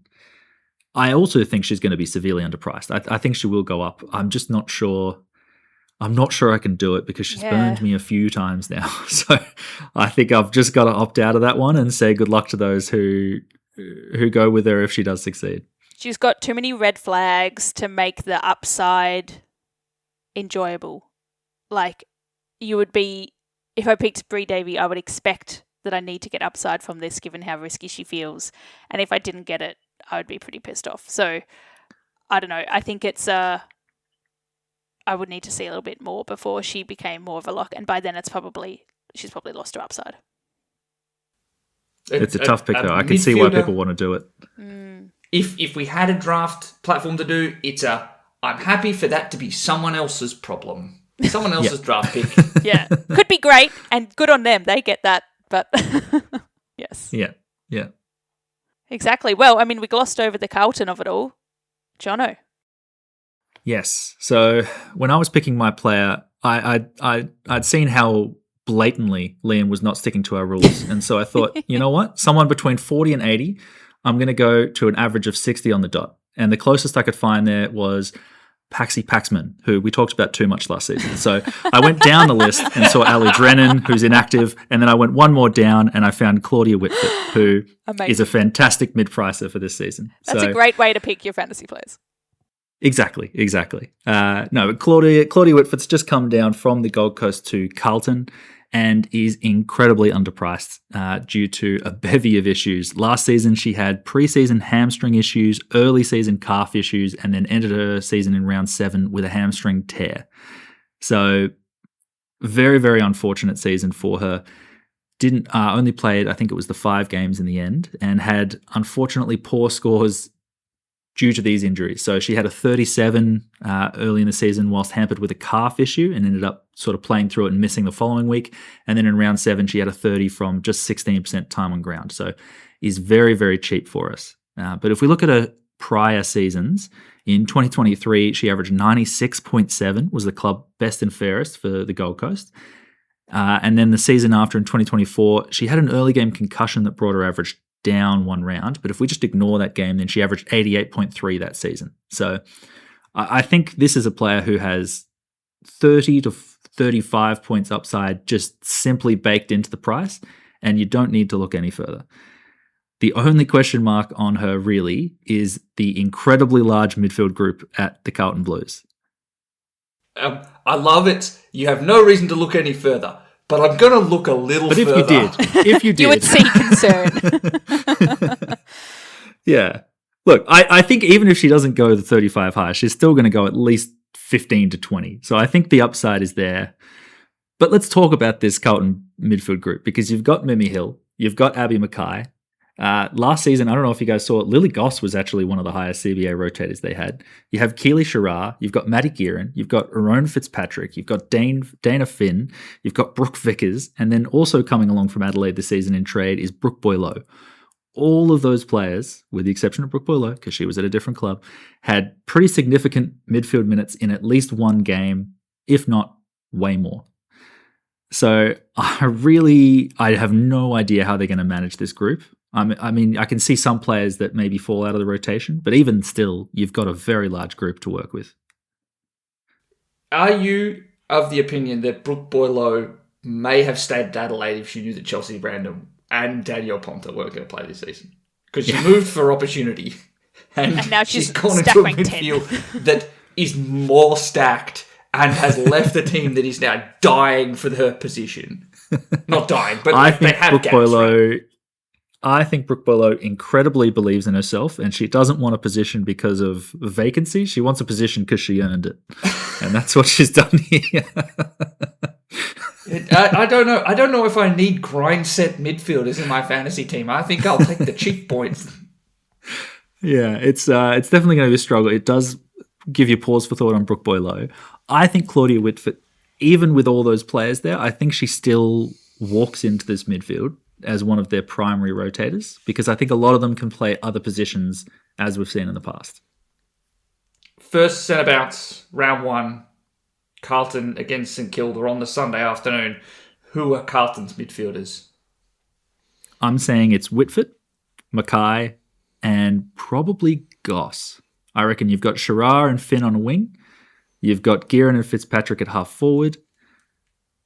I also think she's going to be severely underpriced. I think she will go up. I'm just not sure. I'm not sure I can do it because she's burned me a few times now. So I think I've just got to opt out of that one and say good luck to those who go with her if she does succeed. She's got too many red flags to make the upside enjoyable. Like, you would be, if I picked Bree Davey, I would expect that I need to get upside from this given how risky she feels. And if I didn't get it, I would be pretty pissed off. So, I don't know. I think it's I would need to see a little bit more before she became more of a lock. And by then she's probably lost her upside. It's a tough pick, though. I can see why people want to do it. If we had a draft platform to do, I'm happy for that to be someone else's problem. Someone else's draft pick. Yeah. Could be great, and good on them. They get that, but yes. Yeah. Exactly. Well, I mean, we glossed over the Carlton of it all. Jono. Yes. So when I was picking my player, I'd seen how blatantly Liam was not sticking to our rules. And so I thought, you know what? Someone between 40 and 80, I'm going to go to an average of 60 on the dot. And the closest I could find there was Paxi Paxman, who we talked about too much last season. So I went down the list and saw Ali Drennan, who's inactive. And then I went one more down and I found Claudia Whitford, who is a fantastic mid-pricer for this season. That's a great way to pick your fantasy players. Exactly. No, but Claudia Whitford's just come down from the Gold Coast to Carlton and is incredibly underpriced due to a bevy of issues. Last season, she had preseason hamstring issues, early season calf issues, and then ended her season in round 7 with a hamstring tear. So very, very unfortunate season for her. Didn't only played, I think it was the 5 games in the end, and had unfortunately poor scores due to these injuries. So she had a 37 early in the season whilst hampered with a calf issue and ended up sort of playing through it and missing the following week. And then in round 7, she had a 30 from just 16% time on ground. So is very, very cheap for us. But if we look at her prior seasons, in 2023, she averaged 96.7, was the club best and fairest for the Gold Coast. And then the season after in 2024, she had an early game concussion that brought her average down 1 round, but if we just ignore that game, then she averaged 88.3 that season. So I think this is a player who has 30 to 35 points upside just simply baked into the price, and you don't need to look any further. The only question mark on her really is the incredibly large midfield group at the Carlton Blues. I love it. You have no reason to look any further. But I'm going to look a little further. But if you did, you would see concern. Yeah. Look, I think even if she doesn't go the 35 high, she's still going to go at least 15 to 20. So I think the upside is there. But let's talk about this Carlton midfield group, because you've got Mimi Hill, you've got Abby Mackay. Last season, I don't know if you guys saw it, Lily Goss was actually one of the highest CBA rotators they had. You have Keely Sherrar, you've got Maddie Gearin, you've got Aaron Fitzpatrick, you've got Dana Finn, you've got Brooke Vickers, and then also coming along from Adelaide this season in trade is Brooke Boileau. All of those players, with the exception of Brooke Boileau, because she was at a different club, had pretty significant midfield minutes in at least one game, if not way more. So I have no idea how they're going to manage this group. I mean, I can see some players that maybe fall out of the rotation, but even still, you've got a very large group to work with. Are you of the opinion that Brooke Boileau may have stayed at Adelaide if she knew that Chelsea Random and Daniel Ponta weren't going to play this season? Because she moved for opportunity, and now she's gone into a midfield that is more stacked and has left a team that is now dying for her position. Not dying, but they have gaps. Right? I think Brooke Boileau incredibly believes in herself, and she doesn't want a position because of vacancy. She wants a position because she earned it. And that's what she's done here. I don't know. I don't know if I need grind set midfielders in my fantasy team. I think I'll take the cheap points. Yeah, it's definitely going to be a struggle. It does give you pause for thought on Brooke Boileau. I think Claudia Whitford, even with all those players there, I think she still walks into this midfield as one of their primary rotators, because I think a lot of them can play other positions, as we've seen in the past. First centre-bouts, round 1, Carlton against St Kilda on the Sunday afternoon. Who are Carlton's midfielders? I'm saying it's Whitford, Mackay, and probably Goss. I reckon you've got Sherrar and Finn on a wing. You've got Gearin and Fitzpatrick at half forward.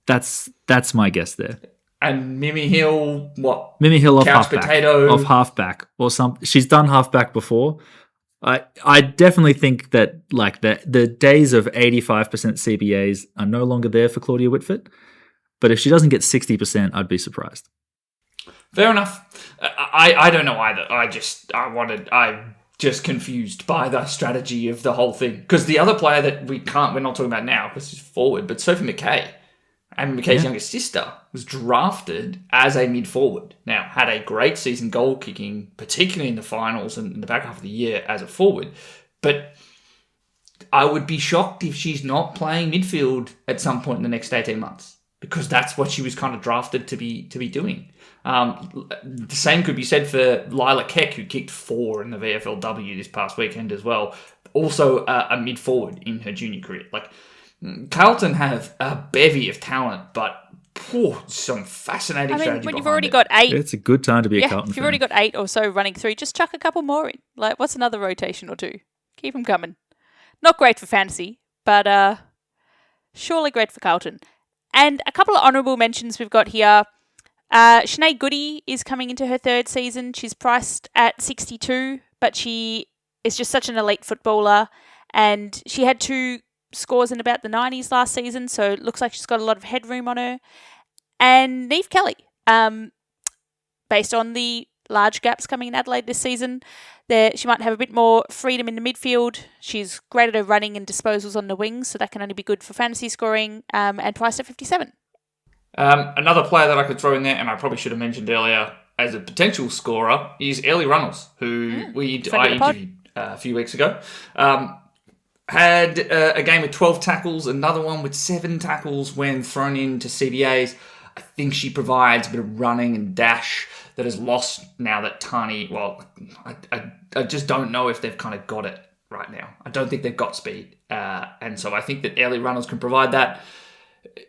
That's my guess there. And Mimi Hill, what? Mimi Hill off halfback. Potato. Off halfback or something. She's done halfback before. I definitely think that like the days of 85% CBAs are no longer there for Claudia Whitford. But if she doesn't get 60%, I'd be surprised. Fair enough. I don't know either. I'm just confused by the strategy of the whole thing. Because the other player that we're not talking about now because she's forward, but Sophie McKay. And McKay's younger sister was drafted as a mid-forward. Now, had a great season goal-kicking, particularly in the finals and in the back half of the year as a forward. But I would be shocked if she's not playing midfield at some point in the next 18 months, because that's what she was kind of drafted to be doing. The same could be said for Lila Keck, who kicked 4 in the VFLW this past weekend as well. Also a mid-forward in her junior career. Like, Carlton have a bevy of talent, but some fascinating strategy. When you've already got 8, it's a good time to be a Carlton if you've fan. already got 8 or so running through, just chuck a couple more in. Like, what's another rotation or 2? Keep them coming. Not great for fantasy, but surely great for Carlton. And a couple of honourable mentions we've got here. Sinead Goody is coming into her 3rd season. She's priced at 62, but she is just such an elite footballer, and she had 2 scores in about the 90s last season, so it looks like she's got a lot of headroom on her. And Niamh Kelly, based on the large gaps coming in Adelaide this season, she might have a bit more freedom in the midfield. She's great at her running and disposals on the wings, so that can only be good for fantasy scoring, and priced at 57. Another player that I could throw in there, and I probably should have mentioned earlier as a potential scorer, is Ellie Runnels, who I interviewed a few weeks ago. Had a game with 12 tackles, another one with 7 tackles when thrown into CBAs. I think she provides a bit of running and dash that is lost now that Tani, I just don't know if they've kind of got it right now. I don't think they've got speed. And so I think that Ellie Runnels can provide that.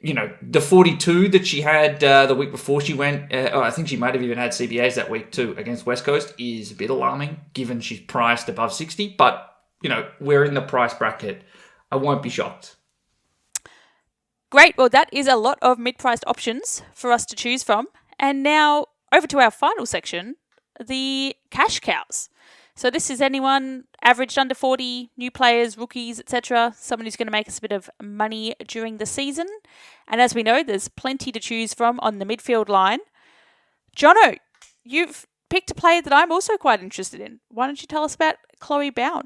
You know, the 42 that she had the week before she went, I think she might have even had CBAs that week too against West Coast, is a bit alarming given she's priced above 60. But, you know, we're in the price bracket. I won't be shocked. Great. Well, that is a lot of mid-priced options for us to choose from. And now over to our final section, the cash cows. So this is anyone averaged under 40, new players, rookies, etc. Someone who's going to make us a bit of money during the season. And as we know, there's plenty to choose from on the midfield line. Jono, you've picked a player that I'm also quite interested in. Why don't you tell us about Chloe Bown?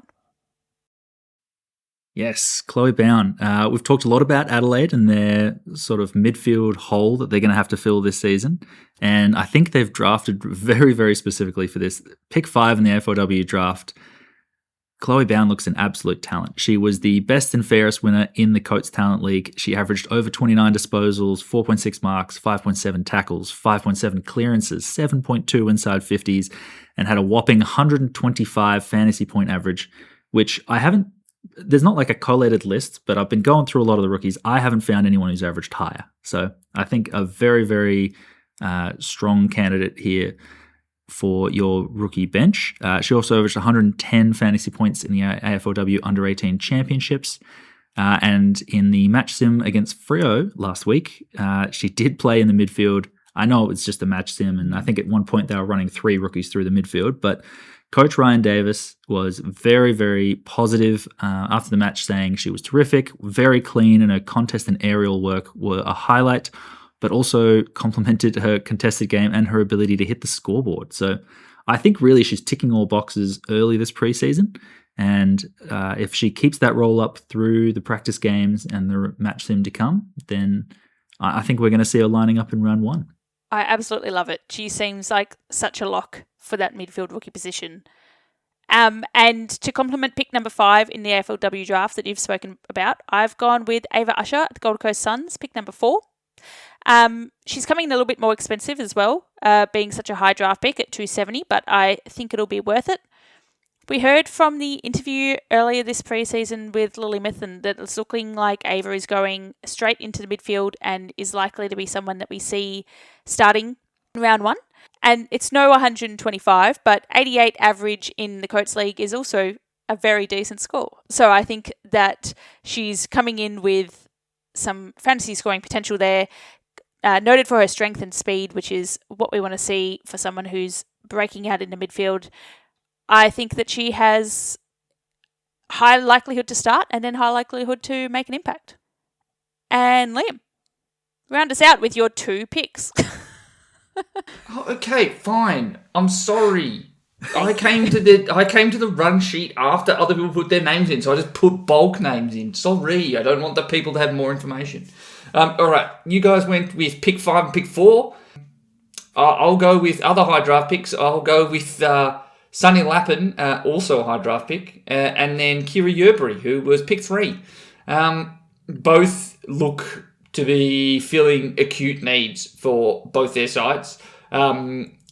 Yes, Chloe Bown. We've talked a lot about Adelaide and their sort of midfield hole that they're going to have to fill this season. And I think they've drafted very, very specifically for this. Pick 5 in the AFLW draft. Chloe Bown looks an absolute talent. She was the best and fairest winner in the Coates Talent League. She averaged over 29 disposals, 4.6 marks, 5.7 tackles, 5.7 clearances, 7.2 inside 50s, and had a whopping 125 fantasy point average, which there's not like a collated list, but I've been going through a lot of the rookies. I haven't found anyone who's averaged higher. So I think a very, very strong candidate here for your rookie bench. She also averaged 110 fantasy points in the AFLW Under-18 Championships. And in the match sim against Freo last week, she did play in the midfield. I know it's just a match sim, and I think at one point they were running 3 rookies through the midfield, but Coach Ryan Davis was very, very positive after the match, saying she was terrific, very clean, and her contest and aerial work were a highlight, but also complimented her contested game and her ability to hit the scoreboard. So I think really she's ticking all boxes early this preseason, and if she keeps that roll up through the practice games and the match sim to come, then I think we're going to see her lining up in round 1. I absolutely love it. She seems like such a lock for that midfield rookie position. And to complement pick number 5 in the AFLW draft that you've spoken about, I've gone with Ava Usher at the Gold Coast Suns, pick number 4. She's coming in a little bit more expensive as well, being such a high draft pick at $270, but I think it'll be worth it. We heard from the interview earlier this preseason with Lily Mithen that it's looking like Ava is going straight into the midfield and is likely to be someone that we see starting in round 1. And it's no 125, but 88 average in the Coates League is also a very decent score. So I think that she's coming in with some fantasy scoring potential there, noted for her strength and speed, which is what we want to see for someone who's breaking out in the midfield. I think that she has high likelihood to start and then high likelihood to make an impact. And Liam, round us out with your 2 picks. Okay, fine. I'm sorry. I came to the run sheet after other people put their names in, so I just put bulk names in. Sorry, I don't want the people to have more information. All right, you guys went with pick 5 and pick 4. I'll go with other high draft picks. I'll go with Sonny Lappin, also a high draft pick, and then Kira Yerbury, who was pick 3. Both look to be filling acute needs for both their sides.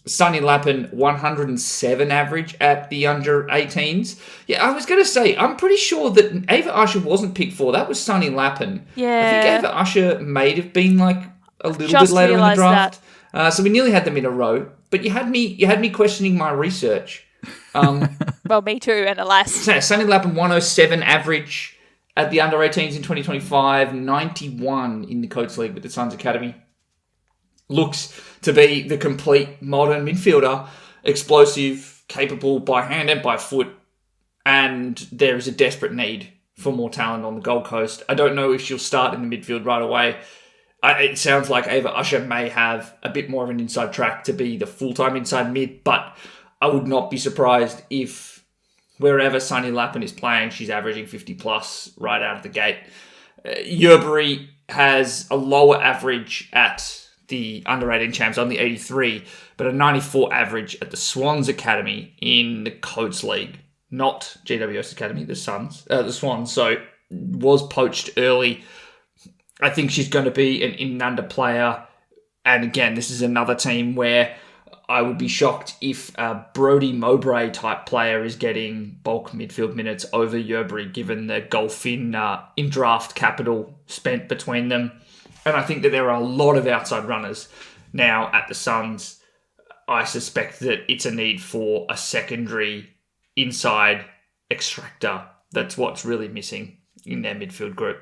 Sonny Lappin, 107 average at the under 18s. Yeah, I was going to say, I'm pretty sure that Ava Usher wasn't pick 4. That was Sonny Lappin. Yeah. I think Ava Usher may have been like a little Just bit later in the draft. that. So we nearly had them in a row. But you had me questioning my research. Well, me too, and alas. Sonny Lappin, 107 average at the under 18s in 2025, 91 in the Coates League with the Suns Academy. Looks to be the complete modern midfielder, explosive, capable by hand and by foot, and there is a desperate need for more talent on the Gold Coast. I don't know if she'll start in the midfield right away. It sounds like Ava Usher may have a bit more of an inside track to be the full-time inside mid, but I would not be surprised if wherever Sonny Lappin is playing, she's averaging 50 plus right out of the gate. Yerbury has a lower average at the under 18 champs, only 83, but a 94 average at the Swans Academy in the Coates League, not GWS Academy, the Swans. So was poached early. I think she's going to be an in and under player. And again, this is another team where I would be shocked if a Brodie Mowbray type player is getting bulk midfield minutes over Yerbury, given the golf in draft capital spent between them. And I think that there are a lot of outside runners now at the Suns. I suspect that it's a need for a secondary inside extractor. That's what's really missing in their midfield group.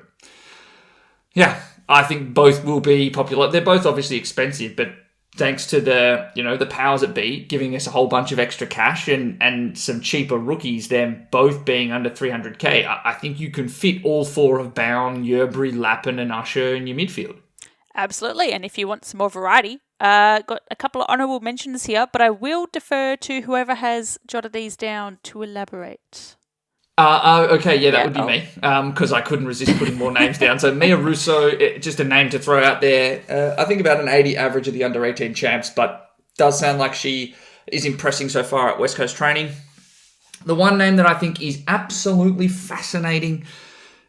Yeah, I think both will be popular. They're both obviously expensive, but thanks to the powers that be giving us a whole bunch of extra cash and some cheaper rookies, them both being under 300k, I think you can fit all 4 of Bowen, Yerbury, Lappin and Usher in your midfield. Absolutely, and if you want some more variety, got a couple of honourable mentions here, but I will defer to whoever has jotted these down to elaborate. Okay, yeah, that would be me, because I couldn't resist putting more names down. So Mia Russo, just a name to throw out there. I think about an 80 average of the under 18 champs, but does sound like she is impressing so far at West Coast training. The one name that I think is absolutely fascinating,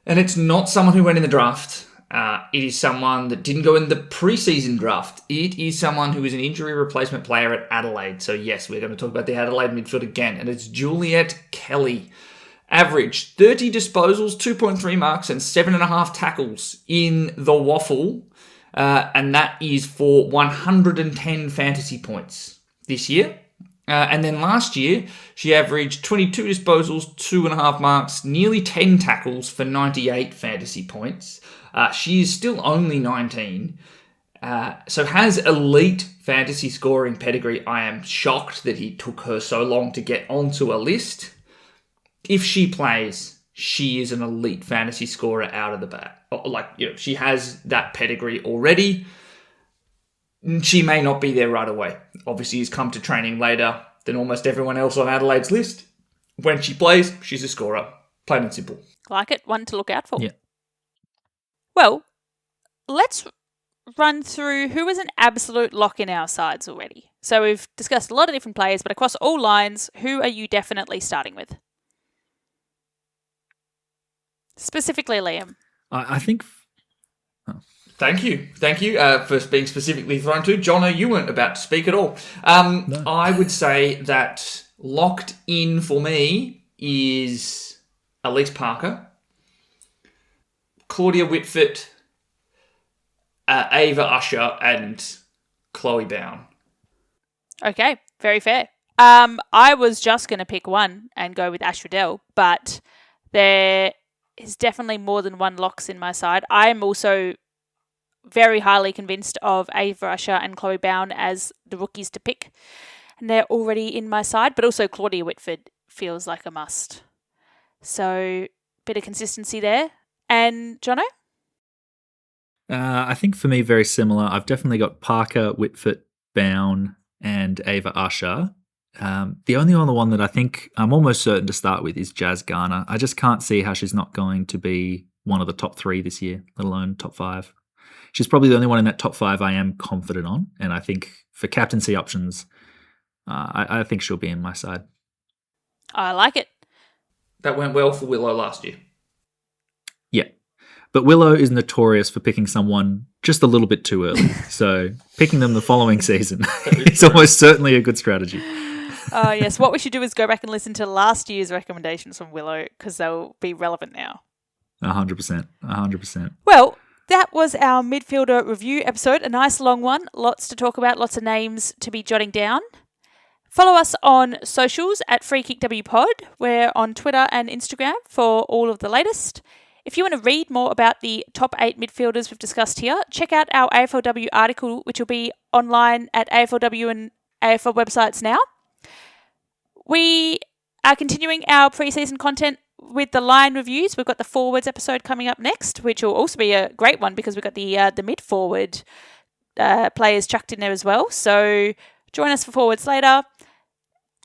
and it's not someone who went in the draft. It is someone that didn't go in the preseason draft. It is someone who is an injury replacement player at Adelaide. So yes, we're going to talk about the Adelaide midfield again, and it's Juliet Kelly. Average 30 disposals, 2.3 marks, and 7.5 tackles in the waffle. And that is for 110 fantasy points this year. And then last year, she averaged 22 disposals, 2.5 marks, nearly 10 tackles for 98 fantasy points. She is still only 19. So has elite fantasy scoring pedigree. I am shocked that he took her so long to get onto a list. If she plays, she is an elite fantasy scorer out of the bat. She has that pedigree already. She may not be there right away. Obviously, he's come to training later than almost everyone else on Adelaide's list. When she plays, she's a scorer. Plain and simple. Like it, one to look out for. Yeah. Well, let's run through who is an absolute lock in our sides already. So we've discussed a lot of different players, but across all lines, who are you definitely starting with? Specifically, Liam. I think... Thank you for being specifically thrown to. Jono, you weren't about to speak at all. No. I would say that locked in for me is Elise Parker, Claudia Whitford, Ava Usher, and Chloe Bowen. Okay, very fair. I was just going to pick one and go with Ash Riddell, but there is definitely more than one locks in my side. I am also very highly convinced of Ava Usher and Chloe Bowen as the rookies to pick. And they're already in my side, but also Claudia Whitford feels like a must. So, bit of consistency there. And Jono? I think for me, very similar. I've definitely got Parker, Whitford, Bowen, and Ava Usher. The only other one that I think I'm almost certain to start with is Jazz Garner. I just can't see how she's not going to be one of the top 3 this year, let alone top 5. She's probably the only one in that top 5 I am confident on, and I think for captaincy options, I think she'll be in my side. I like it. That went well for Willow last year. Yeah. But Willow is notorious for picking someone just a little bit too early. So picking them the following season is almost certainly a good strategy. Yes. What we should do is go back and listen to last year's recommendations from Willow because they'll be relevant now. 100%. 100%. Well, that was our midfielder review episode. A nice long one. Lots to talk about. Lots of names to be jotting down. Follow us on socials at FreeKickWPod. We're on Twitter and Instagram for all of the latest. If you want to read more about the top 8 midfielders we've discussed here, check out our AFLW article, which will be online at AFLW and AFL websites now. We are continuing our pre-season content with the line reviews. We've got the forwards episode coming up next, which will also be a great one because we've got the mid-forward players chucked in there as well. So join us for forwards later.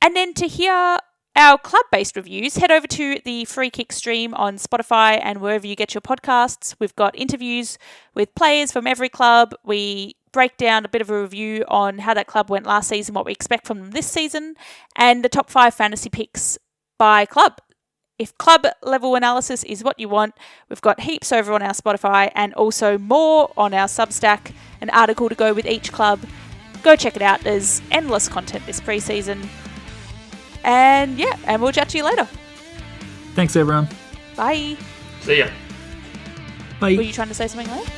And then to hear our club-based reviews, head over to the Free Kick stream on Spotify and wherever you get your podcasts. We've got interviews with players from every club. We break down a bit of a review on how that club went last season, what we expect from them this season, and the top 5 fantasy picks by club. If club level analysis is what you want, we've got heaps over on our Spotify and also more on our Substack, an article to go with each club. Go check it out. There's endless content this pre-season. And we'll chat to you later. Thanks, everyone. Bye. See ya. Bye. Were you trying to say something later?